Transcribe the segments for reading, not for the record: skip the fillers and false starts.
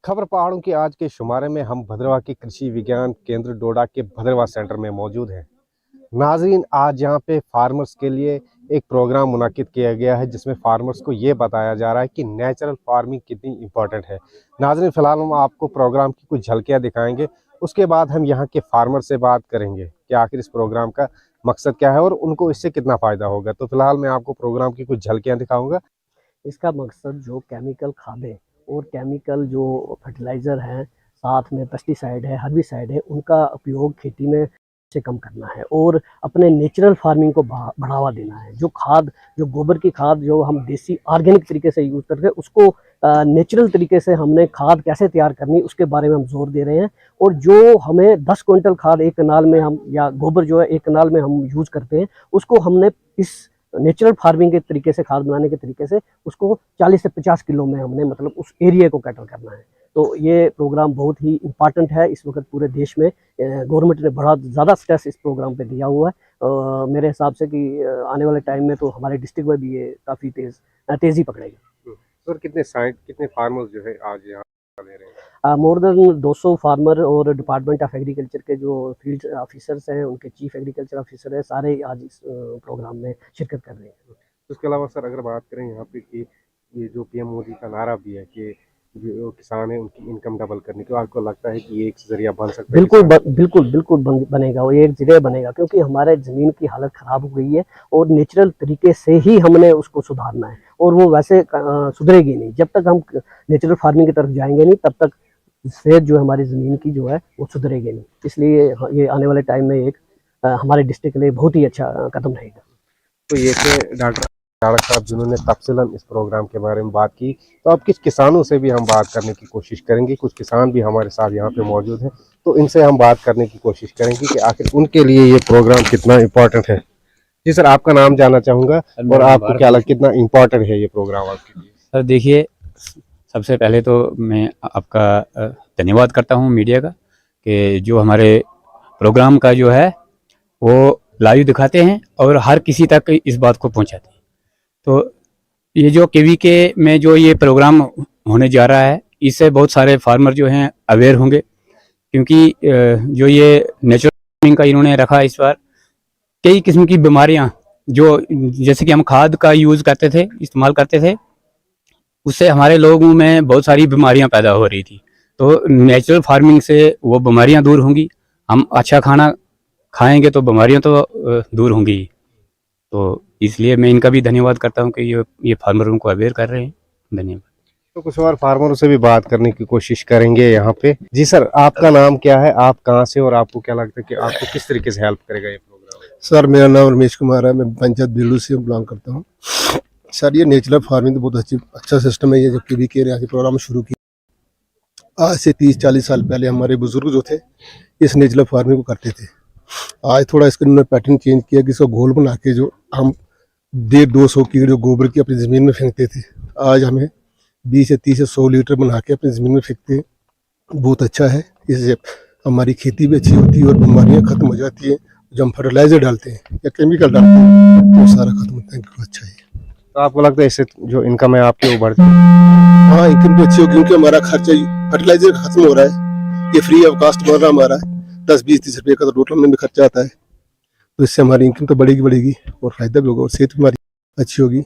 खबर पहाड़ों की आज के शुमारे में हम भद्रवाह के कृषि विज्ञान केंद्र डोडा के भद्रवाह सेंटर में मौजूद हैं। नाजरीन, आज यहाँ पे फार्मर्स के लिए एक प्रोग्राम मुनाकिद किया गया है जिसमें फार्मर्स को ये बताया जा रहा है कि नेचुरल फार्मिंग कितनी इम्पोर्टेंट है। नाजरीन, फिलहाल हम आपको प्रोग्राम की कुछ झलकियाँ दिखाएंगे, उसके बाद हम यहाँ के फार्मर से बात करेंगे कि आखिर इस प्रोग्राम का मकसद क्या है और उनको इससे कितना फ़ायदा होगा। तो फिलहाल मैं आपको प्रोग्राम की कुछ झलकियाँ दिखाऊंगा। इसका मकसद जो केमिकल खादें और केमिकल जो फर्टिलाइज़र हैं, साथ में पेस्टिसाइड है, हर्बिसाइड है, उनका उपयोग खेती में से कम करना है और अपने नेचुरल फार्मिंग को बढ़ावा देना है। जो खाद, जो गोबर की खाद जो हम देसी ऑर्गेनिक तरीके से यूज़ करके उसको नेचुरल तरीके से हमने खाद कैसे तैयार करनी, उसके बारे में हम जोर दे रहे हैं। और जो हमें 10 क्विंटल खाद एक कनाल में हम, या गोबर जो है एक कनाल में हम यूज़ करते हैं, उसको हमने इस नेचुरल फार्मिंग के तरीके से, खाद बनाने के तरीके से उसको 40 से 50 किलो में हमने मतलब उस एरिया को कैटर करना है। तो ये प्रोग्राम बहुत ही इम्पॉर्टेंट है इस वक्त पूरे देश में। गवर्नमेंट ने बड़ा ज़्यादा स्ट्रेस इस प्रोग्राम पे दिया हुआ है। मेरे हिसाब से कि आने वाले टाइम में तो हमारे डिस्ट्रिक्ट में भी ये काफ़ी तेज़ी पकड़ेगा। और कितने फार्मर्स जो है आज यहाँ ले रहे हैं? मोर देन 200 फार्मर और डिपार्टमेंट ऑफ एग्रीकल्चर के जो फील्ड ऑफिसर्स हैं, उनके चीफ एग्रीकल्चर ऑफिसर हैं, सारे आज इस प्रोग्राम में शिरकत कर रहे हैं। उसके अलावा सर, अगर बात करें यहाँ पे कि ये जो पीएम मोदी का नारा भी है कि जो किसान है उनकी इनकम डबल करने की, आपको लगता है कि ये एक जरिया बन सकता है? बिल्कुल बनेगा, वो एक जरिया बनेगा, क्योंकि हमारे ज़मीन की हालत ख़राब हो गई है और नेचुरल तरीके से ही हमने उसको सुधारना है। और वो वैसे सुधरेगी नहीं जब तक हम नेचुरल फार्मिंग की तरफ जाएंगे नहीं, तब तक सेहत जो हमारी ज़मीन की जो है वो सुधरेगी नहीं। इसलिए ये आने वाले टाइम में एक हमारे डिस्ट्रिक्ट के लिए बहुत ही अच्छा कदम रहेगा। तो ये थे डॉक्टर साहब जिन्होंने तफसीलन इस प्रोग्राम के बारे में बात की। तो अब किस किसानों से भी हम बात करने की कोशिश करेंगे। कुछ किसान भी हमारे साथ यहाँ पे मौजूद हैं, तो इनसे हम बात करने की कोशिश करेंगे कि आखिर उनके लिए ये प्रोग्राम कितना इम्पोर्टेंट है। जी सर, आपका नाम जानना चाहूँगा और आपको क्या लगता है कितना इम्पोर्टेंट है ये प्रोग्राम आपके लिए? सर देखिए, सबसे पहले तो मैं आपका धन्यवाद करता हूँ मीडिया का, कि जो हमारे प्रोग्राम का जो है वो लाइव दिखाते हैं और हर किसी तक इस बात को पहुँचाते हैं। तो ये जो केवीके में जो ये प्रोग्राम होने जा रहा है, इससे बहुत सारे फार्मर जो हैं अवेयर होंगे, क्योंकि जो ये नेचुरल फार्मिंग का इन्होंने रखा इस बार, कई किस्म की बीमारियां जो, जैसे कि हम खाद का यूज़ करते थे, इस्तेमाल करते थे, उससे हमारे लोगों में बहुत सारी बीमारियां पैदा हो रही थी। तो नेचुरल फार्मिंग से वो बीमारियां दूर होंगी। हम अच्छा खाना खाएंगे तो बीमारियां तो दूर होंगी। तो इसलिए मैं इनका भी धन्यवाद करता हूं कि ये फार्मरों को अवेयर कर रहे हैं। धन्यवाद। तो कुछ और फार्मरों से भी बात करने की कोशिश करेंगे यहाँ पे। जी सर, आपका नाम क्या है, आप कहाँ से, और आपको क्या लगता है कि आपको किस तरीके से हेल्प करेगा ये प्रोग्राम? सर, मेरा नाम रमेश कुमार है, मैं पंचायत बिल्लू से बिलोंग करता हूँ। सर, ये नेचुरल फार्मिंग तो बहुत अच्छा सिस्टम है। ये जब केवीके ने प्रोग्राम शुरू किया, आज से 30-40 साल पहले हमारे बुजुर्ग जो थे इस नेचुरल फार्मिंग को करते थे। आज थोड़ा इसका उन्होंने पैटर्न चेंज किया कि इसका घोल बना के जो हम 150-200 की जो गोबर की अपनी ज़मीन में फेंकते थे, आज हमें 20 से 30 से 100 लीटर बना के अपनी ज़मीन में फेंकते हैं। बहुत अच्छा है, इससे हमारी खेती भी अच्छी होती है और बीमारियाँ खत्म हो जाती हैं। जो हम फर्टिलाइजर डालते हैं या केमिकल डालते हैं वो सारा खत्म होता है। अच्छा है। तो आपको लगता है इससे जो इनकम है आपकी वो बढ़ती है? हाँ, इनकम भी अच्छी होगी, क्योंकि हमारा खर्चा फर्टिलाइजर खत्म हो रहा है। ये फ्री ऑफ कास्ट बन रहा हमारा 10-20-30 रुपये का तो टोटल में भी खर्चा आता है। तो इससे हमारी इनकम तो बढ़ेगी और फायदा भी होगा और सेहत भी हमारी अच्छी होगी,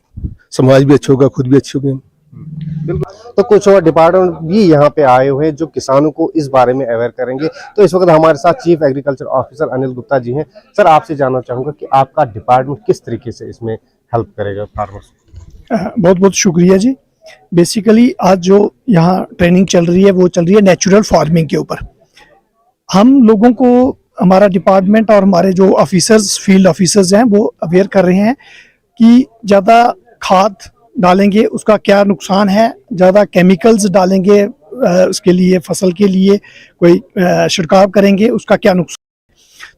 समाज भी अच्छा होगा, खुद भी अच्छी होगी। बिल्कुल। तो कुछ और डिपार्टमेंट भी यहाँ पे आए हुए हैं जो किसानों को इस बारे में अवेयर करेंगे। तो इस वक्त हमारे साथ chief agriculture officer Anil Gupta ji हैं। सर, आपसे जानना चाहूँगा कि आपका डिपार्टमेंट किस तरीके से इसमें हेल्प करेगा फार्मर्स को? बहुत बहुत शुक्रिया जी। बेसिकली आज जो यहाँ ट्रेनिंग चल रही है वो चल रही है नेचुरल फार्मिंग के ऊपर। हम लोगों को, हमारा डिपार्टमेंट और हमारे जो ऑफिसर्स, फील्ड ऑफिसर्स हैं, वो अवेयर कर रहे हैं कि ज़्यादा खाद डालेंगे उसका क्या नुकसान है, ज़्यादा केमिकल्स डालेंगे उसके लिए, फसल के लिए कोई छिड़काव करेंगे उसका क्या नुकसान।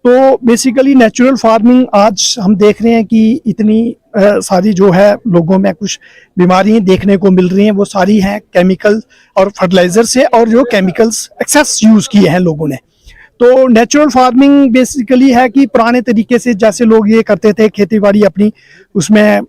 तो बेसिकली नेचुरल फार्मिंग आज हम देख रहे हैं कि इतनी सारी जो है लोगों में कुछ बीमारियां देखने को मिल रही हैं, वो सारी हैं केमिकल और फर्टिलाइजर से, और जो केमिकल्स एक्सेस यूज़ किए हैं लोगों ने। तो नेचुरल फार्मिंग बेसिकली है कि पुराने तरीके से जैसे लोग ये करते थे खेती बाड़ी अपनी, उसमें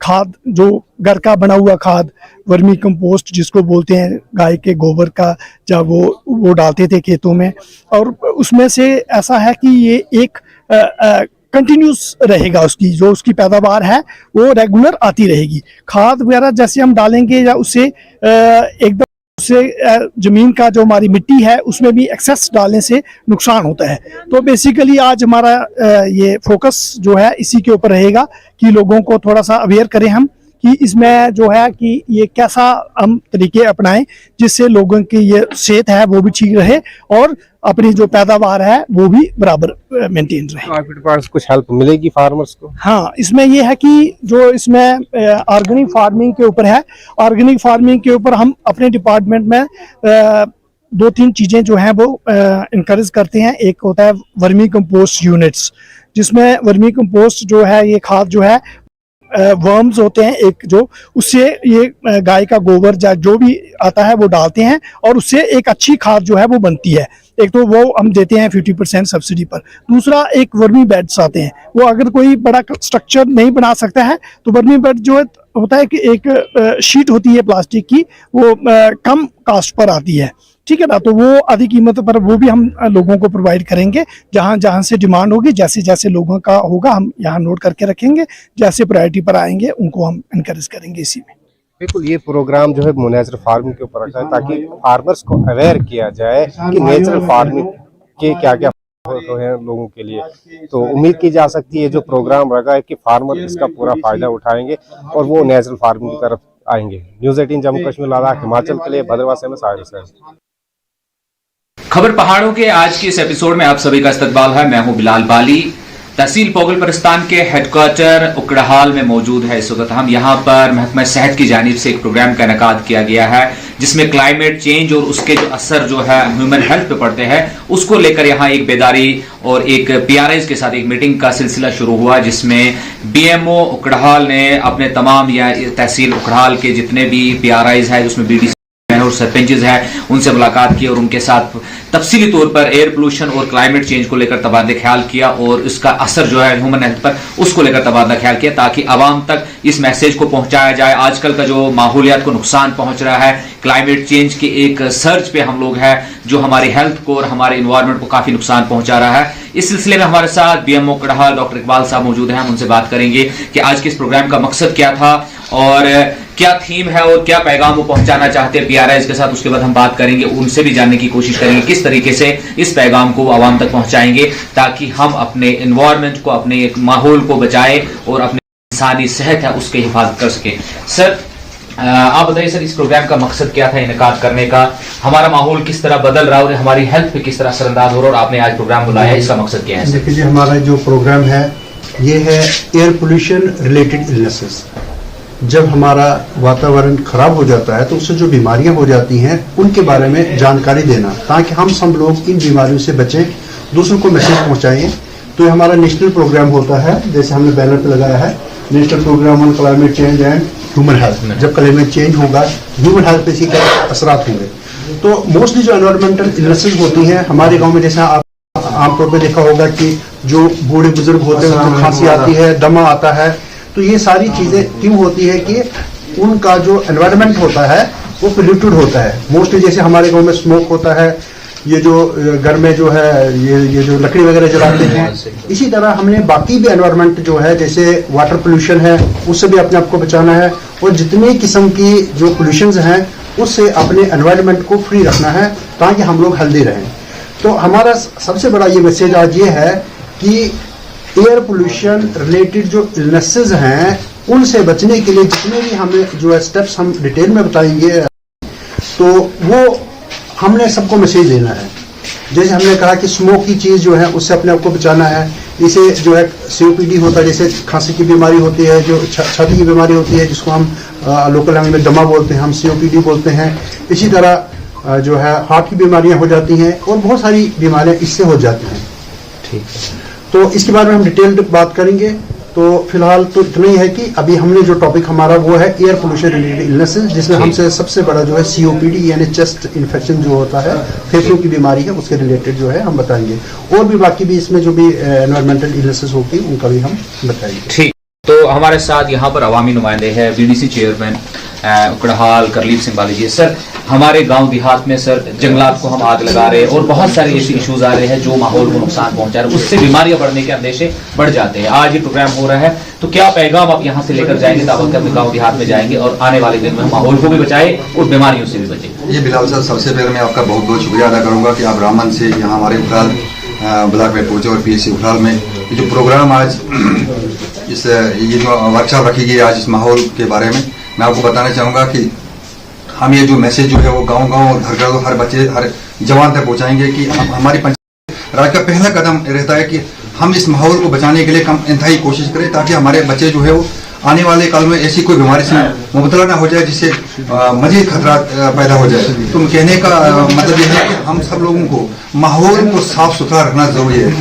खाद जो घर का बना हुआ खाद, वर्मी कंपोस्ट जिसको बोलते हैं, गाय के गोबर का, जब वो डालते थे खेतों में, और उसमें से ऐसा है कि ये एक कंटिन्यूस रहेगा, उसकी पैदावार है वो रेगुलर आती रहेगी। खाद वगैरह जैसे हम डालेंगे या उससे एकदम उससे जमीन का जो हमारी मिट्टी है उसमें भी एक्सेस डालने से नुकसान होता है। तो बेसिकली आज हमारा ये फोकस जो है इसी के ऊपर रहेगा कि लोगों को थोड़ा सा अवेयर करें हम कि इसमें जो है कि ये कैसा हम तरीके अपनाएं जिससे लोगों की ये सेहत है वो भी ठीक रहे और अपनी जो पैदावार है वो भी बराबर मेंटेन रहे। आपके पास कुछ हेल्प मिलेगी फार्मर्स को? हाँ, इसमें ये है कि जो इसमें ऑर्गेनिक फार्मिंग के ऊपर है, ऑर्गेनिक फार्मिंग के ऊपर हम अपने डिपार्टमेंट में 2-3 चीज़ें जो हैं वो इनकरेज करते हैं। एक होता है वर्मी कंपोस्ट यूनिट्स, जिसमें वर्मी कंपोस्ट जो है ये खाद जो है वर्म्स होते हैं एक, जो उससे ये गाय का गोबर जो भी आता है वो डालते हैं और उससे एक अच्छी खाद जो है वो बनती है। एक तो वो हम देते हैं 50% सब्सिडी पर। दूसरा एक वर्मी बेड्स आते हैं, वो अगर कोई बड़ा स्ट्रक्चर नहीं बना सकता है तो वर्मी बेड जो होता है कि एक शीट होती है प्लास्टिक की, वो कम कास्ट पर आती है, ठीक है ना। तो वो आधी कीमत पर वो भी हम लोगों को प्रोवाइड करेंगे, जहाँ जहाँ से डिमांड होगी, जैसे जैसे लोगों का होगा हम यहाँ नोट करके रखेंगे, जैसे प्रायोरिटी पर आएंगे उनको हम इनकरेज करेंगे इसी में। बिल्कुल, ये प्रोग्राम जो है नेचुरल फार्मिंग के ऊपर रखा है ताकि फार्मर्स को अवेयर किया जाए कि नेचुरल फार्मिंग के क्या क्या है लोगों के लिए। तो उम्मीद की जा सकती है जो प्रोग्राम रखा है कि फार्मर इसका पूरा फायदा उठाएंगे और वो नेचुरल फार्मिंग की तरफ आएंगे। न्यूज़ 18 जम्मू कश्मीर लद्दाख हिमाचल के लिए भद्रवाह से मैं साहिर हुसैन। खबर पहाड़ों के आज के इस एपिसोड में आप सभी का इस्तकबाल है। मैं हूं बिलाल बाली, तहसील पोगल परिस्तान के हेडक्वार्टर उकड़हाल में मौजूद है। इस वक्त हम यहां पर महकमा सेहत की जानिब से एक प्रोग्राम का इनेकाद किया गया है जिसमें क्लाइमेट चेंज और उसके जो असर जो है ह्यूमन हेल्थ पे पड़ते हैं उसको लेकर यहां एक बेदारी और एक PRIs के साथ एक मीटिंग का सिलसिला शुरू हुआ, जिसमें BMO उकड़हाल ने अपने तमाम या तहसील उकड़हाल के जितने भी PRIs है उसमें BDC और सरपंचेस हैं उनसे मुलाकात की और उनके साथ तफसीली तौर पर एयर पोल्यूशन और क्लाइमेट चेंज को लेकर तबादला ख्याल किया और इसका असर जो है ह्यूमन हेल्थ पर उसको लेकर तबादला ख्याल किया ताकि आवाम तक इस मैसेज को पहुंचाया जाए। आजकल का जो माहौलियात को नुकसान पहुंच रहा है, क्लाइमेट चेंज के एक सर्च पे हम लोग हैं जो हमारी हेल्थ को और हमारे इन्वायरमेंट को काफी नुकसान पहुंचा रहा है। इस सिलसिले में हमारे साथ BMO उकड़हाल डॉक्टर इकबाल साहब मौजूद हैं। हम उनसे बात करेंगे कि आज के इस प्रोग्राम का मकसद क्या था और क्या थीम है और क्या पैगाम वो पहुंचाना चाहते हैं PRIs के साथ। उसके बाद हम बात करेंगे, उनसे भी जानने की कोशिश करेंगे किस तरीके से इस पैगाम को आवाम तक पहुंचाएंगे ताकि हम अपने एनवायरनमेंट को, अपने एक माहौल को बचाएं और अपनी इंसानी सेहत है उसकी हिफाजत कर सके। सर आप बताइए सर, इस प्रोग्राम का मकसद क्या था इनेकाद करने का? हमारा माहौल किस तरह बदल रहा है और हमारी हेल्थ पे किस तरह असरअंदाज हो रहा है और आपने आज प्रोग्राम बुलाया है, इसका मकसद क्या है? देखिए, हमारा जो प्रोग्राम है ये है एयर पोल्यूशन रिलेटेड इलनेसेस। जब हमारा वातावरण खराब हो जाता है तो उससे जो बीमारियां हो जाती हैं उनके बारे में जानकारी देना ताकि हम सब लोग इन बीमारियों से बचें, दूसरों को मैसेज पहुंचाएं। तो ये हमारा नेशनल प्रोग्राम होता है, जैसे हमने बैनर पे लगाया है, national programme on climate change and human health. जब क्लाइमेट चेंज होगा ह्यूमन हेल्थ पे इसके क्या असरात होंगे। तो मोस्टली जो एनवायरमेंटल इलनेसेस होती हैं हमारे गाँव में, जैसा आप आमतौर पर देखा होगा कि जो बूढ़े बुजुर्ग होते हैं उनको खांसी आती है, दमा आता है, तो ये सारी चीजें क्यों होती है कि उनका जो एनवायरनमेंट होता है वो पोल्यूटेड होता है। मोस्टली जैसे हमारे गांव में स्मोक होता है, ये जो घर में जो है ये जो लकड़ी वगैरह जलाते हैं, इसी तरह हमने बाकी भी एनवायरनमेंट जो है जैसे वाटर पोल्यूशन है उससे भी अपने आप को बचाना है और जितनी किस्म की जो पोल्यूशंस हैं उससे अपने एनवायरनमेंट को फ्री रखना है ताकि हम लोग हेल्दी रहें। तो हमारा सबसे बड़ा ये मैसेज आज ये है कि एयर पोल्यूशन रिलेटेड जो इलनेसेस हैं उनसे बचने के लिए जितने भी हमें जो है स्टेप्स हम डिटेल में बताएंगे तो वो हमने सबको मैसेज देना है। जैसे हमने कहा कि स्मोक की चीज़ जो है उससे अपने आप को बचाना है। इसे जो है COPD होता है, जैसे खांसी की बीमारी होती है, जो छाती की बीमारी होती है जिसको हम लोकल लैंग्वेज में दमा बोलते हैं, हम COPD बोलते हैं। इसी तरह जो है हार्ट की बीमारियां हो जाती हैं और बहुत सारी बीमारियां इससे हो जाती हैं। ठीक है, तो इसके बारे में हम डिटेल्ड बात करेंगे। तो फिलहाल तो इतना ही है कि अभी हमने जो टॉपिक हमारा वो है एयर पोल्यूशन रिलेटेड इलनेसेस, जिसमें हमसे सबसे बड़ा जो है COPD यानी चेस्ट इन्फेक्शन जो होता है, फेफड़ों की बीमारी है, उसके रिलेटेड जो है हम बताएंगे। और भी बाकी भी इसमें जो भी एनवायरमेंटल इलनेसेस होगी उनका भी हम बताएंगे। ठीक, तो हमारे साथ यहाँ पर अवामी नुमाइंदे हैं, BDC चेयरमैन उकड़हाल करलीप सिंह बाली जी। सर, हमारे गांव देहात में सर जंगलात को हम आग लगा रहे हैं और बहुत सारे ऐसे इश्यूज आ रहे हैं जो माहौल को नुकसान पहुंचा रहे हैं, उससे बीमारियां बढ़ने के अंदेशे बढ़ जाते हैं। आज ये प्रोग्राम हो रहा है, तो क्या पैगाम आप यहाँ से लेकर जाएंगे ताकि अपने गाँव देहात में जाएंगे और आने वाले दिन में माहौल को भी बचाए और बीमारियों से भी बचे? ये बिलाल साहब, सबसे पहले मैं आपका बहुत बहुत शुक्रिया अदा करूंगा कि आप रामन से यहाँ हमारे उखराल ब्लॉक में पहुंचे और PSC उखराल में ये जो प्रोग्राम आज ये जो वर्कशॉप रखी गई आज इस माहौल के बारे में, मैं आपको बताना चाहूँगा कि हम ये जो मैसेज जो है वो गांव-गांव और घर-घर हर बच्चे हर जवान तक पहुँचाएंगे कि हमारी पंचायत राज का पहला कदम रहता है कि हम इस माहौल को बचाने के लिए कम इंतहाई कोशिश करें ताकि हमारे बच्चे जो है वो आने वाले काल में ऐसी कोई बीमारी से मुबतला ना हो जाए जिससे मजीद खतरा पैदा हो जाए। तो कहने का मतलब यह है कि हम सब लोगों को माहौल को साफ सुथरा रखना जरूरी है।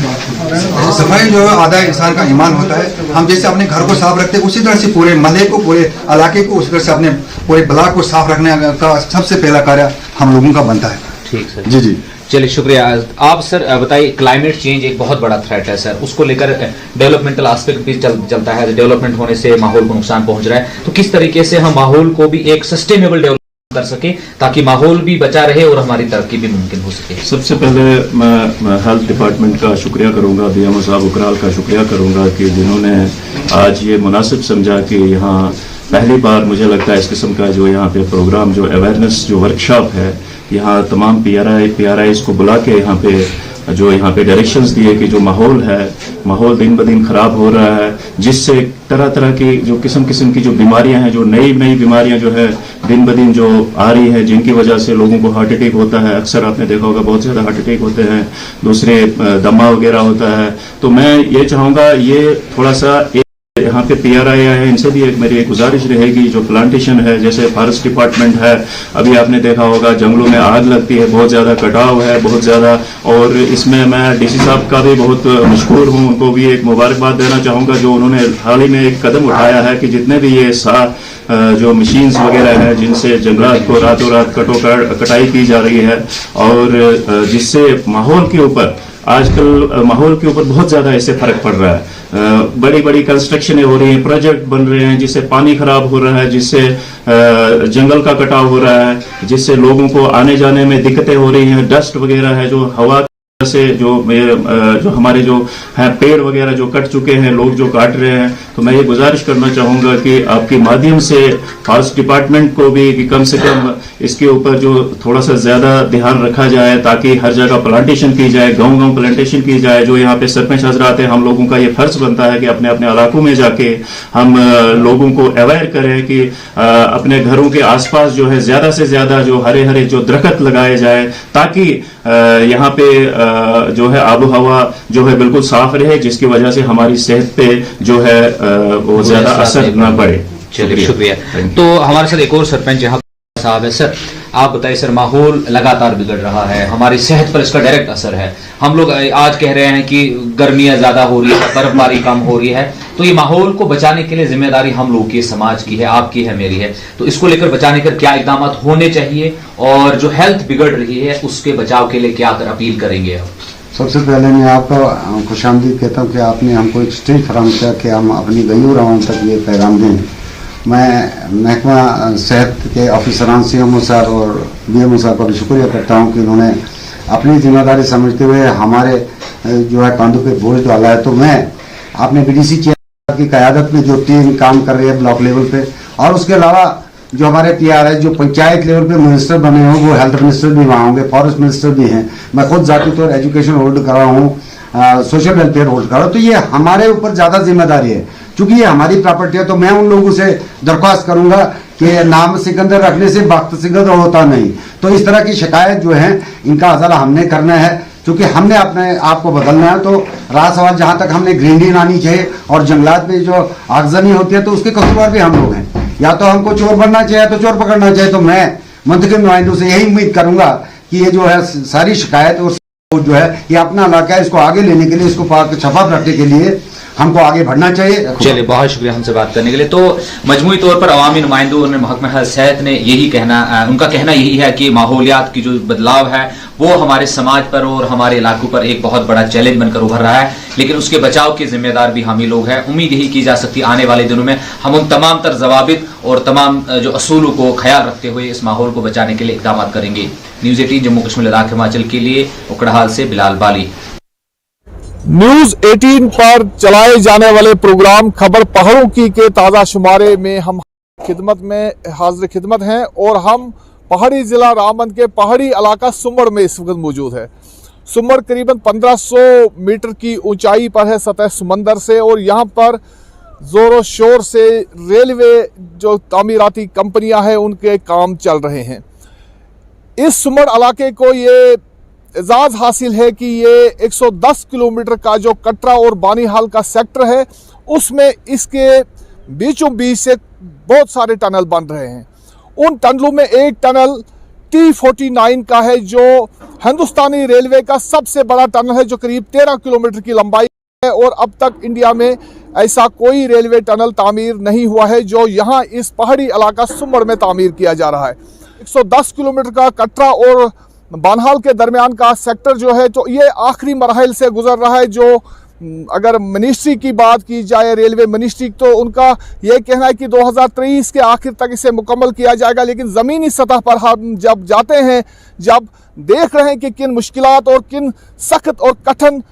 सफाई जो है आधा इंसान का ईमान होता है। हम जैसे अपने घर को साफ रखते हैं उसी तरह से पूरे महल्ले को, पूरे इलाके को, उसी तरह से अपने पूरे ब्लॉक को साफ रखने का सबसे पहला कार्य हम लोगों का बनता है। ठीक सर, जी जी, चलिए शुक्रिया। आप सर बताइए, क्लाइमेट चेंज एक बहुत बड़ा थ्रेट है सर, उसको लेकर डेवलपमेंटल एस्पेक्ट भी चलता है, डेवलपमेंट होने से माहौल को नुकसान पहुंच रहा है, तो किस तरीके से हम माहौल को भी एक सस्टेनेबल डेवलपमेंट कर सके ताकि माहौल भी बचा रहे और हमारी तरक्की भी मुमकिन हो सके? सबसे पहले मैं हेल्थ डिपार्टमेंट का शुक्रिया करूंगा, BMO साहब उकराल का शुक्रिया करूंगा कि जिन्होंने आज ये मुनासिब समझा कि यहाँ पहली बार मुझे लगता है इस किस्म का जो यहाँ पे प्रोग्राम जो अवेयरनेस जो वर्कशॉप है, यहाँ तमाम PRIs को बुला के यहाँ पे डायरेक्शंस दिए कि जो माहौल दिन ब दिन खराब हो रहा है, जिससे तरह तरह की जो किस्म की जो बीमारियां हैं, जो नई बीमारियां जो है दिन ब दिन जो आ रही है, जिनकी वजह से लोगों को हार्ट अटैक होता है। अक्सर आपने देखा होगा बहुत ज़्यादा हार्ट अटैक होते हैं, दूसरे दमा वगैरह होता है। तो मैं ये चाहूँगा ये थोड़ा सा यहाँ पे PRI है, इनसे भी मेरी एक गुजारिश रहेगी, जो प्लांटेशन है, जैसे फॉरेस्ट डिपार्टमेंट है, अभी आपने देखा होगा जंगलों में आग लगती है, बहुत ज़्यादा कटाव है, बहुत ज़्यादा, और इसमें मैं DC साहब का भी बहुत मशहूर हूँ, उनको भी एक मुबारकबाद देना चाहूँगा जो उन्होंने हाल ही में एक कदम उठाया है कि जितने भी ये जो मशीन्स वगैरह है जिनसे जंगलात को रातों रात कटाई की जा रही है, और जिससे माहौल के ऊपर आजकल बहुत ज़्यादा इससे फर्क पड़ रहा है। बड़ी बड़ी कंस्ट्रक्शनें हो रही हैं, प्रोजेक्ट बन रहे हैं, जिससे पानी खराब हो रहा है, जिससे जंगल का कटाव हो रहा है, जिससे लोगों को आने जाने में दिक्कतें हो रही हैं, डस्ट वगैरह है, जो हवा से जो हमारे जो हैं पेड़ वगैरह जो कट चुके हैं, लोग जो काट रहे हैं। तो मैं ये गुजारिश करना चाहूँगा कि आपके माध्यम से फॉरेस्ट डिपार्टमेंट को भी कि कम से कम इसके ऊपर जो थोड़ा सा ज़्यादा ध्यान रखा जाए, ताकि हर जगह प्लांटेशन की जाए, गांव-गांव प्लांटेशन की जाए। जो यहाँ पे सरपंच हजरात हैं, हम लोगों का ये फर्ज बनता है कि अपने अपने इलाकों में जाके हम लोगों को अवेयर करें कि अपने घरों के आसपास जो है ज़्यादा से ज़्यादा जो हरे हरे जो दरख्त लगाए जाए, ताकि यहाँ पे जो है आबो हवा जो है बिल्कुल साफ रहे, जिसकी वजह से हमारी सेहत पे जो है वो ज्यादा असर ना पड़े। चलिए शुक्रिया। तो हमारे साथ एक और सरपंच यहाँ साहब है। सर आप बताइए, सर माहौल लगातार बिगड़ रहा है, हमारी सेहत पर इसका डायरेक्ट असर है। हम लोग आज कह रहे हैं कि गर्मियां ज्यादा हो रही है, बर्फबारी कम हो रही है, तो ये माहौल को बचाने के लिए जिम्मेदारी हम लोगों की, समाज की है, आपकी है, मेरी है। तो इसको लेकर बचाने के क्या इकदाम होने चाहिए, और जो हेल्थ बिगड़ रही है उसके बचाव के लिए क्या अपील करेंगे आप? सबसे पहले मैं आपका खुशामदीद कहता हूँ कि आपने हमको एक स्टेज फराहम किया कि हम अपनी गयूर आवाम तक ये पैगाम दें। मैं महकमा सेहत के ऑफिसरान CMO साहब और BMO साहब का भी शुक्रिया करता हूँ कि उन्होंने अपनी जिम्मेदारी समझते हुए हमारे जो है कांधों पे बोझ डाला है। तो मैं अपने BDC चेयर की क़यादत में जो टीम काम कर रही है ब्लॉक लेवल पे, और उसके अलावा जो हमारे PRI जो पंचायत लेवल पे मिनिस्टर बने हों, वो हेल्थ मिनिस्टर भी वहाँ होंगे, फॉरेस्ट मिनिस्टर भी हैं, मैं खुद जाती तौर एजुकेशन होल्ड कर रहा हूँ, सोशल वेलफेयर होल्ड कर रहा हूँ। तो ये हमारे ऊपर ज़्यादा जिम्मेदारी है, चूंकि ये हमारी प्रॉपर्टी है। तो मैं उन लोगों से दरख्वास्त करूंगा कि नाम सिकंदर रखने से वक्त सिकंदर होता नहीं। तो इस तरह की शिकायत जो है इनका अज़ला हमने करना है, क्योंकि हमने अपने आप को बदलना है। तो रहा सवाल जहाँ तक हमने ग्रीनरी लानी चाहिए और जंगलात में जो आगजनी होती है, तो उसके कसूरवार भी हम लोग हैं। या तो हमको चोर बनना चाहिए तो चोर पकड़ना चाहिए। तो मैं मंतखब नुमाइंदों से यही उम्मीद करूंगा कि ये जो है सारी शिकायत और जो है ये अपना इलाका है, इसको आगे लेने के लिए, इसको शफाफ रखने के लिए हमको आगे बढ़ना चाहिए। चलिए, बहुत शुक्रिया हमसे बात करने के लिए। तो मजमूई तौर पर अवामी नुमाइंदों ने महकमा सेहत ने यही उनका कहना यही है कि माहौलियात की जो बदलाव है वो हमारे समाज पर और हमारे इलाकों पर एक बहुत बड़ा चैलेंज बनकर उभर रहा है, लेकिन उसके बचाव के जिम्मेदार भी हम ही लोग हैं। उम्मीद यही की जा सकती है आने वाले दिनों में हम उन तमाम तर जवाबित और तमाम जो असूलों को ख्याल रखते हुए इस माहौल को बचाने के लिए इकदाम करेंगे। न्यूज़ 18 जम्मू कश्मीर लद्दाख हिमाचल के लिए उकड़हाल से बिलाल बाली। न्यूज 18 पर चलाए जाने वाले प्रोग्राम खबर पहाड़ों की के ताज़ा शुमारे में हम खिदमत में हाजिर खिदमत हैं और हम पहाड़ी ज़िला रामबन के पहाड़ी इलाका सुमड़ में इस वक्त मौजूद है। सुमड़ करीबन 1500 मीटर की ऊंचाई पर है सतह समंदर से, और यहाँ पर ज़ोरों शोर से रेलवे जो तामीराती कंपनियां हैं उनके काम चल रहे हैं। इस सुमड़ इलाके को ये एजाज़ हासिल है कि ये 110 किलोमीटर का जो कटरा और बानीहाल का सेक्टर है उसमें इसके बीचों बीच से बहुत सारे टनल बन रहे हैं। उन टनलों में एक टनल T49 का है जो हिंदुस्तानी रेलवे का सबसे बड़ा टनल है, जो करीब 13 किलोमीटर की लंबाई है, और अब तक इंडिया में ऐसा कोई रेलवे टनल तामीर नहीं हुआ है जो यहाँ इस पहाड़ी इलाका सुमड़ में तामीर किया जा रहा है। 110 किलोमीटर का कटरा और बानहाल के दरमियान का सेक्टर जो है तो ये आखिरी मराहल से गुजर रहा है। जो अगर मिनिस्ट्री की बात की जाए, रेलवे मिनिस्ट्री, तो उनका ये कहना है कि 2023 के आखिर तक इसे मुकम्मल किया जाएगा, लेकिन ज़मीनी सतह पर हम जब जाते हैं, जब देख रहे हैं कि किन मुश्किलात और किन सख्त और कठिन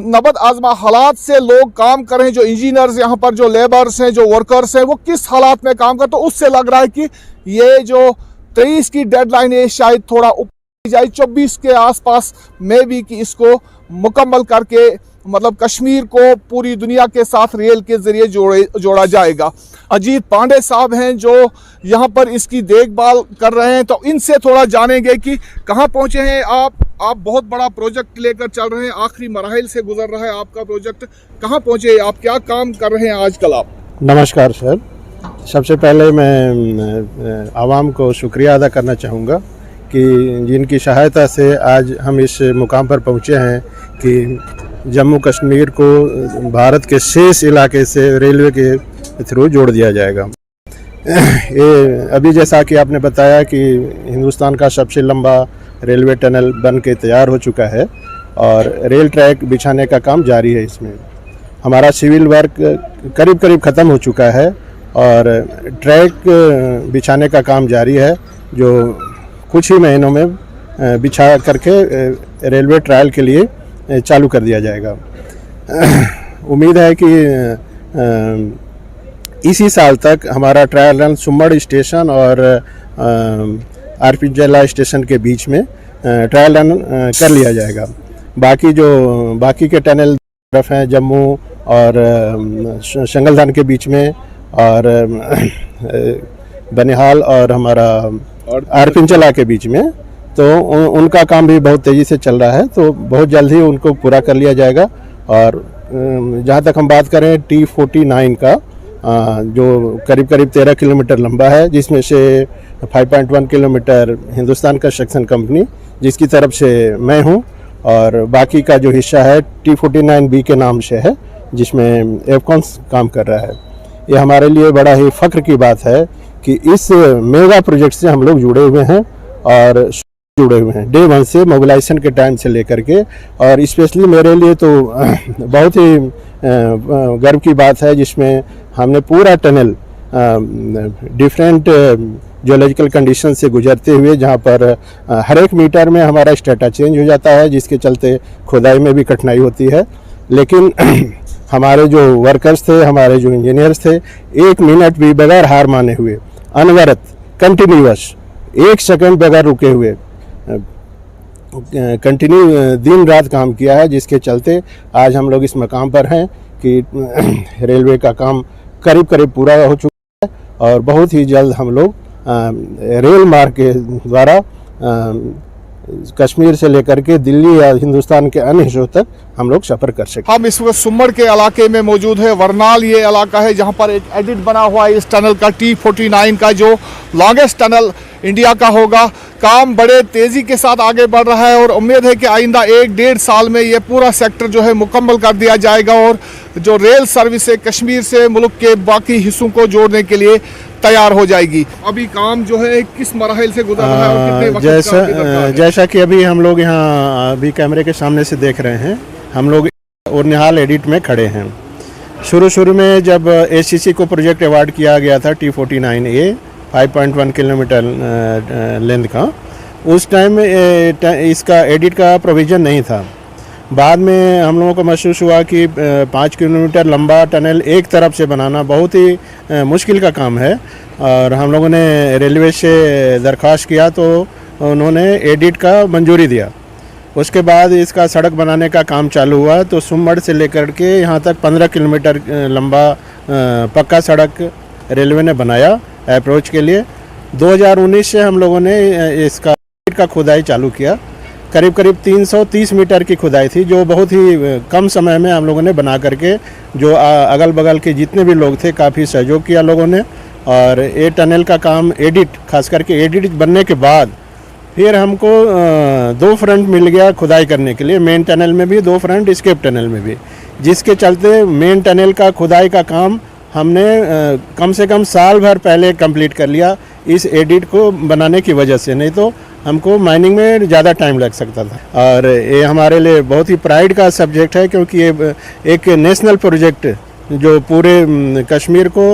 नबद आजमा हालात से लोग काम कर रहे हैं, जो इंजीनियर्स यहाँ पर जो लेबर्स हैं, जो वर्कर्स हैं, वो किस हालात में काम कर, तो उससे लग रहा है कि ये जो 23 की डेडलाइन है शायद थोड़ा ऊपर जाए, 24 के आसपास में भी कि इसको मुकम्मल करके मतलब कश्मीर को पूरी दुनिया के साथ रेल के ज़रिए जोड़ा जाएगा। अजीत पांडे साहब हैं जो यहाँ पर इसकी देखभाल कर रहे हैं, तो इनसे थोड़ा जानेंगे कि कहाँ पहुँचे हैं आप बहुत बड़ा प्रोजेक्ट लेकर चल रहे हैं, आखिरी मराहल से गुजर रहा है आपका प्रोजेक्ट, कहाँ पहुँचे आप, क्या काम कर रहे हैं आजकल आप? नमस्कार सर, सबसे पहले मैं आवाम को शुक्रिया अदा करना चाहूँगा कि जिनकी सहायता से आज हम इस मुकाम पर पहुँचे हैं कि जम्मू कश्मीर को भारत के शेष इलाके से रेलवे के थ्रू जोड़ दिया जाएगा। ये अभी जैसा कि आपने बताया कि हिंदुस्तान का सबसे लंबा रेलवे टनल बन के तैयार हो चुका है और रेल ट्रैक बिछाने का काम जारी है। इसमें हमारा सिविल वर्क करीब करीब ख़त्म हो चुका है और ट्रैक बिछाने का काम जारी है, जो कुछ ही महीनों में बिछा करके रेलवे ट्रायल के लिए चालू कर दिया जाएगा। उम्मीद है कि इसी साल तक हमारा ट्रायल रन सुमड़ स्टेशन और आरपी जला स्टेशन के बीच में ट्रायल रन कर लिया जाएगा। बाकी के टनल तरफ हैं जम्मू और शंगलधान के बीच में और बनिहाल और हमारा आरपिंचला के बीच में, तो उनका काम भी बहुत तेज़ी से चल रहा है, तो बहुत जल्द ही उनको पूरा कर लिया जाएगा। और जहाँ तक हम बात करें T49 का, जो करीब करीब 13 किलोमीटर लंबा है, जिसमें से 5.1 किलोमीटर हिंदुस्तान कंस्ट्रक्शन कंपनी जिसकी तरफ से मैं हूँ, और बाकी का जो हिस्सा है T49B के नाम से है, जिसमें एफकॉन्स काम कर रहा है। ये हमारे लिए बड़ा ही फ़ख्र की बात है कि इस मेगा प्रोजेक्ट से हम लोग जुड़े हुए हैं और जुड़े हुए हैं डे 1 से, मोबिलाइजेशन के टाइम से लेकर के। और स्पेशली मेरे लिए तो बहुत ही गर्व की बात है, जिसमें हमने पूरा टनल डिफरेंट जियोलॉजिकल कंडीशन से गुजरते हुए, जहां पर हर एक मीटर में हमारा स्टेटा चेंज हो जाता है, जिसके चलते खुदाई में भी कठिनाई होती है। लेकिन हमारे जो वर्कर्स थे, हमारे जो इंजीनियर्स थे, 1 मिनट भी बगैर हार माने हुए, अनवरत, कंटिन्यूअस, 1 सेकंड बगैर रुके हुए कंटिन्यू दिन रात काम किया है, जिसके चलते आज हम लोग इस मकाम पर हैं कि रेलवे का काम करीब करीब पूरा हो चुका है और बहुत ही जल्द हम लोग रेल मार्ग के द्वारा कश्मीर से लेकर के दिल्ली या हिंदुस्तान के अन्य हिस्सों तक हम लोग सफ़र कर सकें। हम इस वक्त सुमड़ के इलाके में मौजूद है। वरनाल ये इलाका है जहां पर एक एडिट बना हुआ है इस टनल का, T49 का, जो लॉन्गेस्ट टनल इंडिया का होगा। काम बड़े तेज़ी के साथ आगे बढ़ रहा है और उम्मीद है कि आइंदा 1-1.5 साल में ये पूरा सेक्टर जो है मुकम्मल कर दिया जाएगा और जो रेल सर्विस है कश्मीर से मुल्क के बाकी हिस्सों को जोड़ने के लिए तैयार हो जाएगी। अभी काम जो है किस मराहिल से गुजर रहा है और कितने वक्त का अभी तक है? जैसा कि अभी हम लोग यहाँ अभी कैमरे के सामने से देख रहे हैं, हम लोग उर्निहाल एडिट में खड़े हैं। शुरू में जब एसीसी को प्रोजेक्ट अवार्ड किया गया था T49A 5.1 किलोमीटर लेंथ का, उस टाइम इसका एडिट का प्रोविज़न नहीं था। बाद में हम लोगों को महसूस हुआ कि 5 किलोमीटर लंबा टनल एक तरफ से बनाना बहुत ही मुश्किल का काम है, और हम लोगों ने रेलवे से दरख्वास्त किया तो उन्होंने एडिट का मंजूरी दिया। उसके बाद इसका सड़क बनाने का काम चालू हुआ, तो सुमड़ से लेकर के यहाँ तक 15 किलोमीटर लंबा पक्का सड़क रेलवे ने बनाया अप्रोच के लिए। 2019 से हम लोगों ने इसका खुदाई चालू किया। करीब 330 मीटर की खुदाई थी, जो बहुत ही कम समय में हम लोगों ने बना करके, जो अगल बगल के जितने भी लोग थे काफ़ी सहयोग किया लोगों ने। और ये टनल का काम एडिट, खास करके एडिट बनने के बाद फिर हमको 2 फ्रंट मिल गया खुदाई करने के लिए, मेन टनल में भी 2 फ्रंट, स्केप टनल में भी, जिसके चलते मेन टनल का खुदाई का काम हमने कम से कम साल भर पहले कंप्लीट कर लिया इस एडिट को बनाने की वजह से, नहीं तो हमको माइनिंग में ज़्यादा टाइम लग सकता था। और ये हमारे लिए बहुत ही प्राइड का सब्जेक्ट है, क्योंकि ये एक नेशनल प्रोजेक्ट जो पूरे कश्मीर को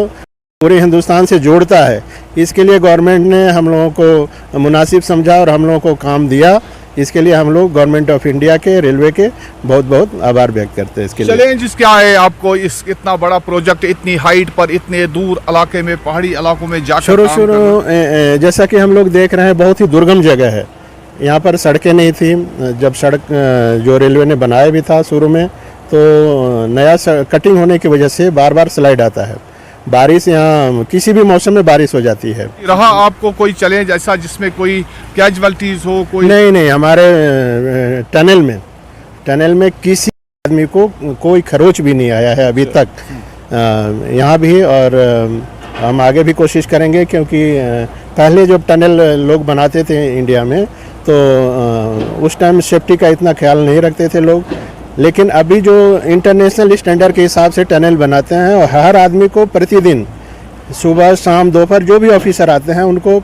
पूरे हिंदुस्तान से जोड़ता है, इसके लिए गवर्नमेंट ने हम लोगों को मुनासिब समझा और हम लोगों को काम दिया। इसके लिए हम लोग गवर्नमेंट ऑफ इंडिया के, रेलवे के बहुत बहुत आभार व्यक्त करते हैं। इसके लिए चैलेंजेस क्या है आपको इस इतना बड़ा प्रोजेक्ट, इतनी हाइट पर, इतने दूर इलाके में, पहाड़ी इलाकों में जाकर शुरू जैसा कि हम लोग देख रहे हैं, बहुत ही दुर्गम जगह है। यहाँ पर सड़कें नहीं थी। जब सड़क जो रेलवे ने बनाया भी था शुरू में, तो नया कटिंग होने की वजह से बार बार स्लाइड आता है। बारिश यहाँ किसी भी मौसम में बारिश हो जाती है। रहा आपको कोई चैलेंज ऐसा जिसमें कोई कैजुअलिटीज हो? कोई नहीं, हमारे टनल में किसी आदमी को कोई खरोच भी नहीं आया है अभी तक यहाँ भी। और हम आगे भी कोशिश करेंगे, क्योंकि पहले जब टनल लोग बनाते थे इंडिया में, तो उस टाइम सेफ्टी का इतना ख्याल नहीं रखते थे लोग। लेकिन अभी जो इंटरनेशनल स्टैंडर्ड के हिसाब से टनल बनाते हैं, और हर आदमी को प्रतिदिन सुबह शाम दोपहर जो भी ऑफिसर आते हैं उनको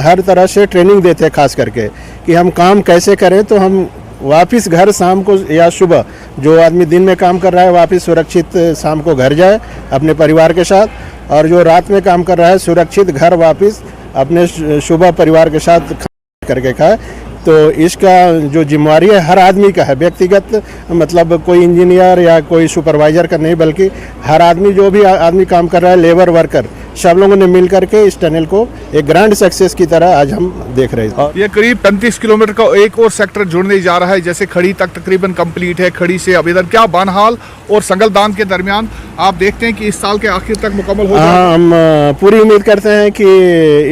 हर तरह से ट्रेनिंग देते हैं, खास करके कि हम काम कैसे करें, तो हम वापस घर शाम को या सुबह, जो आदमी दिन में काम कर रहा है वापस सुरक्षित शाम को घर जाए अपने परिवार के साथ, और जो रात में काम कर रहा है सुरक्षित घर वापस अपने सुबह परिवार के साथ करके खाए। तो इसका जो जिम्मेवारी है हर आदमी का है, व्यक्तिगत, मतलब कोई इंजीनियर या कोई सुपरवाइजर का नहीं, बल्कि हर आदमी, जो भी आदमी काम कर रहा है, लेबर वर्कर, सब लोगों ने मिल करके इस टनल को एक ग्रैंड सक्सेस की तरह आज हम देख रहे हैं। ये करीब 35 किलोमीटर का एक और सेक्टर जुड़ने जा रहा है, जैसे खड़ी तक तकरीबन कंप्लीट है। खड़ी से अब इधर क्या बानहाल और संगलदान के दरमियान आप देखते हैं कि इस साल के आखिर तक मुकम्मल हो जाएगा? हम पूरी उम्मीद करते हैं कि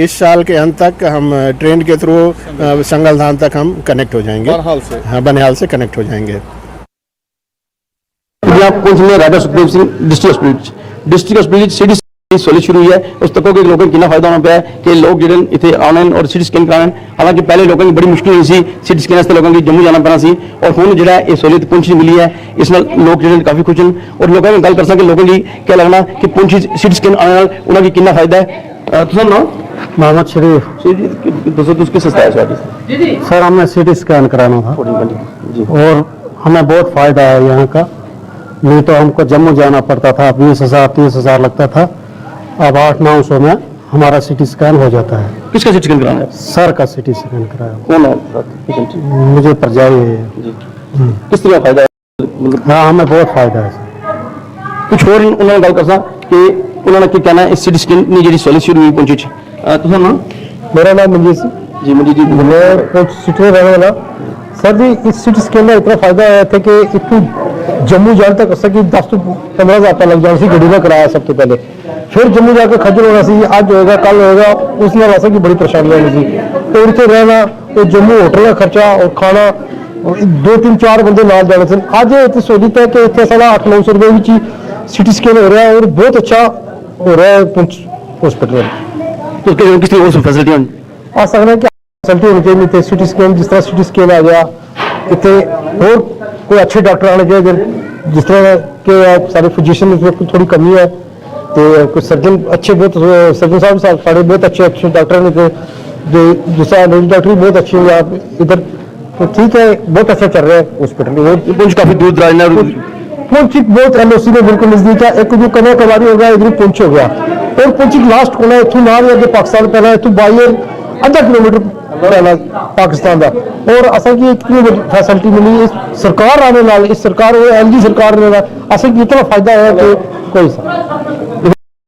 इस साल के अंत तक हम ट्रेन के थ्रू संगलदान तक हम कनेक्ट हो जाएंगे। बनिहाल से? हाँ, बनिहाल से कनेक्ट हो जाएंगे। Raja Sukhdev Singh district hospital city सोली शुरू हुई है। उस तक के लोगों कितना फायदा होना पाया कि लोग जो इतने आने और सिटी स्कैन कराने, हालांकि पहले लोगों की बड़ी मुश्किल हुई सी सिटी स्कैन वास्ते लोगों की जम्मू जाना पैना सी, और हुण जो ये सहूलियत पुंछ मिली है, इस नाल लोग जो काफ़ी खुश हैं। और लोगों ने गल कर सके लोगों की क्या लगना कि पुंछ सिटी स्कैन आने नाल उन्होंने कितना फायदा है। तुम नाम? मोहम्मद शरीफ। दोस्तों किस सस्ता है सर, हमें सिटी स्कैन कराना था और हमें बहुत फ़ायदा है यहाँ का। नहीं तो हमको जम्मू जाना पड़ता था, 20,000 30,000 लगता था। अब 800-900 में हमारा सिटी स्कैन हो जाता है। किसका सिटी स्कैन कराना है? सर का सिटी स्कैन कराया। कौन है? मुझे परजाई है। किस तरह फायदा है? हाँ, हमें बहुत फ़ायदा है। कुछ और उन्होंने गल कर कि उन्होंने क्या कहना है इस सिटी स्कैन की जी सोली शुरू हुई पुंछ? तुम नाम? मेरा नाम मंजीत जी। मंजीत जी, मैं पुंछ सिटी में रहने वाला। सर जी, इस सिटी स्कैन में इतना फायदा आया था कि इतनी जम्मू जाने तक 10 to 15,000 लग जाए, गड्डी में कराया सबसे पहले, फिर जम्मू जाकर खजल होना सी, आज होएगा कल होएगा, उसमें वैसे की बड़ी परेशानी होनी सी। तो इतने रहना, तो जम्मू होटल का खर्चा और खाना, 2-3-4 बंदे नाल जाने से आज इतनी सहूलियत है कि इतने सारा 800-900 रुपए में सिटी स्कैन हो रहा है और बहुत अच्छा हो रहा है पुंछ हॉस्पिटल। तो किस तरह और फैसिलिटी आ सकता है कि फैसिलिटी होनी चाहिए। सिटी स्कैन, जिस तरह सिटी स्कैन आ गया, इतने और कोई अच्छे डॉक्टर आने चाहिए, जिस तरह के सारे फिजिशियन में थोड़ी कमी है तो कुछ सर्जन अच्छे बहुत सर्जन साहब साढ़े बहुत अच्छे डॉक्टर ने जो दूसरा डॉक्टर भी बहुत अच्छे हैं आप इधर तो ठीक है बहुत अच्छा चल रहा है हॉस्पिटल। पुंछ काफी दूर दराज ना पुंछ बहुत LOC में बिल्कुल नजदीक है। एक जो कन्या कुमारी हो गया इधर पुंछ हो गया और पुंछ लास्ट कोना इतों ना भी पाकिस्तान पहला इतों बाहर आधा किलोमीटर पहला पाकिस्तान का और असल की इतनी फैसिलिटी मिली इस सरकार आने नाल इस सरकार LG सरकार ने असल की इतना फायदा है कि कोई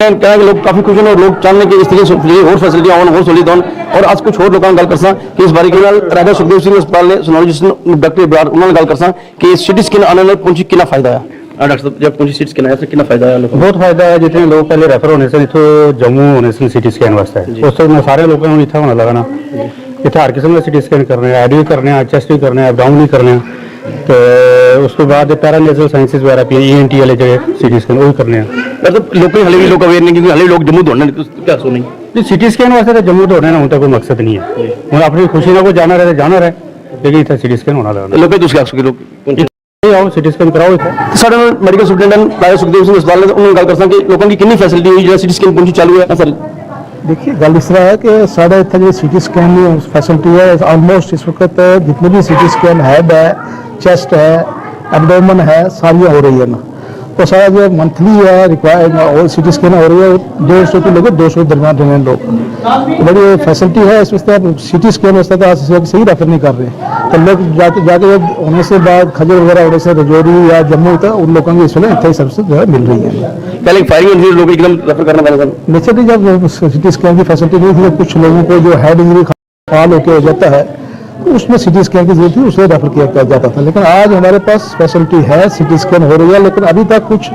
कहना कि लोग काफी खुश हैं और लोग चाहते हैं कि इस तरीके से और फैसिलिटी आवन और सहूलियत होन और आज कुछ और लोगों गल करसा कि इस बारे राजा सुखदेव सिंह अस्पताल ने सोनोलॉजिस्ट डॉक्टर इब्रार उन्होंने गल करसा कि सिटी स्कैन आने नाल पुंछ कितना फायदा है डॉक्टर साहब जब पुंछ सिटी स्कैन आया तो कितना फायदा है लोगों बहुत फायदा है। जितने लोग पहले रेफर होने से इतो जम्मू होने से सिटी स्कैन वास्ते उस में सारे लोगों को इतना होना लगाना इतना हर किस्म का सिटी स्कैन करने हैं आईडी करने हैं चेस्ट भी करने हैं डाउन भी करने हैं तो उसके बाद पैरानेचुरल साइंसेज वगैरह ENT वाले जो सिटी स्कैन वो करने हैं मतलब लोग हले भी लोग अवेयर नहीं क्योंकि हले लोग जम्मू दौड़ने क्या सो नहीं सिटी स्कैन वास्ते तो जम्मू दौड़ने ना उनका कोई मकसद नहीं है हम अपनी खुशी ना को जाना रहे लेकिन इतना सिटी स्कैन होना लगाना लोग तुम क्या लोग आओ सिटी स्कैन कराओ इतना साढ़े मेडिकल सुपरिटेंडेंट राजा सुखदेव सिंह अस्पताल ने उन्होंने गल करसा कि लोगों की कितनी फैसिलिटी हुई जो सिटी स्कैन पुंछ चालू है सर। देखिए गल इस तरह है कि साढ़े इतने जो सिटी स्कैन की फैसिलिटी है ऑलमोस्ट इस वक्त जितने भी सिटी स्कैन हेड है चेस्ट है एब्डोमेन है सारियाँ हो रही है ना तो सारा जो मंथली है रिक्वायर्ड और सिटी स्कैन हो रही है 150 से लेकर 200 दरमियान लोग तो बड़ी फैसिलिटी है इस वक्त सिटी स्कैन वास्ते तो आज सही रेफर नहीं कर रहे तो लोग जाके होने से बाद खजर वगैरह होने से रजौरी या जम्मू तक उन लोगों की इस वक्त इतनी सर्विस जो है मिल रही है। पहले फायरिंग लोग एकदम रेफर करना पड़ेगा नेचुरली जब सिटी स्कैन की फैसिलिटी नहीं थी कुछ लोगों को जो हेड इंजरी फाल होकर हो जाता है तो उसमें सिटी स्कैन की जरूरत थी उसे रेफर किया जाता था लेकिन आज हमारे पास फैसिलिटी है सिटी स्कैन हो रही है लेकिन अभी तक कुछ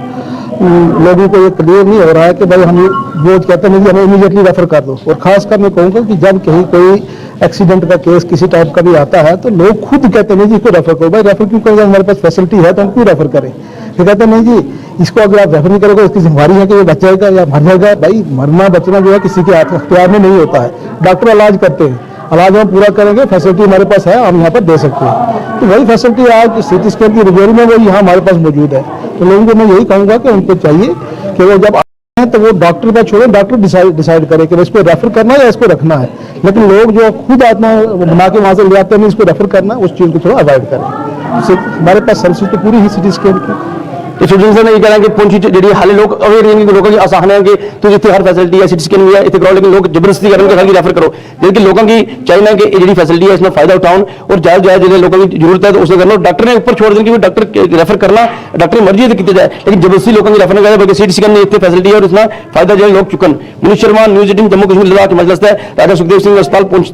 लोगों को ये क्लियर नहीं हो रहा है कि भाई हम वो कहते नहीं कि हमें इमीडिएटली रेफर कर दो और खासकर मैं कहूँगा कि जब कहीं कोई एक्सीडेंट का केस किसी टाइप का भी आता है तो लोग खुद कहते नहीं जी इसको रेफर करो भाई रेफर क्यों करें हमारे पास फैसिलिटी है तो हम क्यों रेफर करें ये कहते नहीं जी इसको अगर आप रेफर नहीं करोगे इसकी जिम्मेवारी है कि ये बच जाएगा या मर जाएगा। भाई मरना बचना जो है किसी के अख्तियार में नहीं होता है डॉक्टर इलाज करते हैं इलाज हम पूरा करेंगे फैसिलिटी हमारे पास है हम यहाँ पर दे सकते हैं तो वही फैसिलिटी आज सिटी स्कैन की रिजोरी में वो यहाँ हमारे पास मौजूद है तो लोगों को मैं यही कहूँगा कि उनको चाहिए कि वो जब आते हैं तो वो डॉक्टर का छोड़े डॉक्टर डिसाइड करे कि इसको रेफर करना है या इसको रखना है लेकिन लोग जो खुद आत्मा बना के वहाँ से ले आते हैं इसको रेफर करना उस चीज़ को थोड़ा अवॉइड करें। हमारे पास सर्विस तो पूरी ही सिटी स्कैन की तो सुजन सर ने ये कहना कि पुंछ जी हाले लोग अवेयर नहीं लोगों की आसान है कि तुम इतने हर फैसिलिटी है सिटी स्कैन भी है इतने कराओ लेकिन लोग जबरदस्ती करेंगे खाली रेफर करो लेकिन लोगों की चाहिए कि ये जी फैसिलिटी है इसमें फायदा उठाओ और ज्यादा जिन्हें लोगों की जरूरत है तो उसे करना डॉक्टर ने ऊपर छोड़ दें कि डॉक्टर रेफर करना डॉक्टर की मर्जी है किया जाए लेकिन जबरदस्ती लोगों की रेफर नहीं करें बल्कि सिटी स्कैन में इतनी फैसिलिटी है और इसमें फायदा जो लोग चुकन। मनीष शर्मा न्यूज़ 18 जम्मू कश्मीर लद्दाख हिमाचल राजा सुखदेव सिंह अस्पताल पुंछ।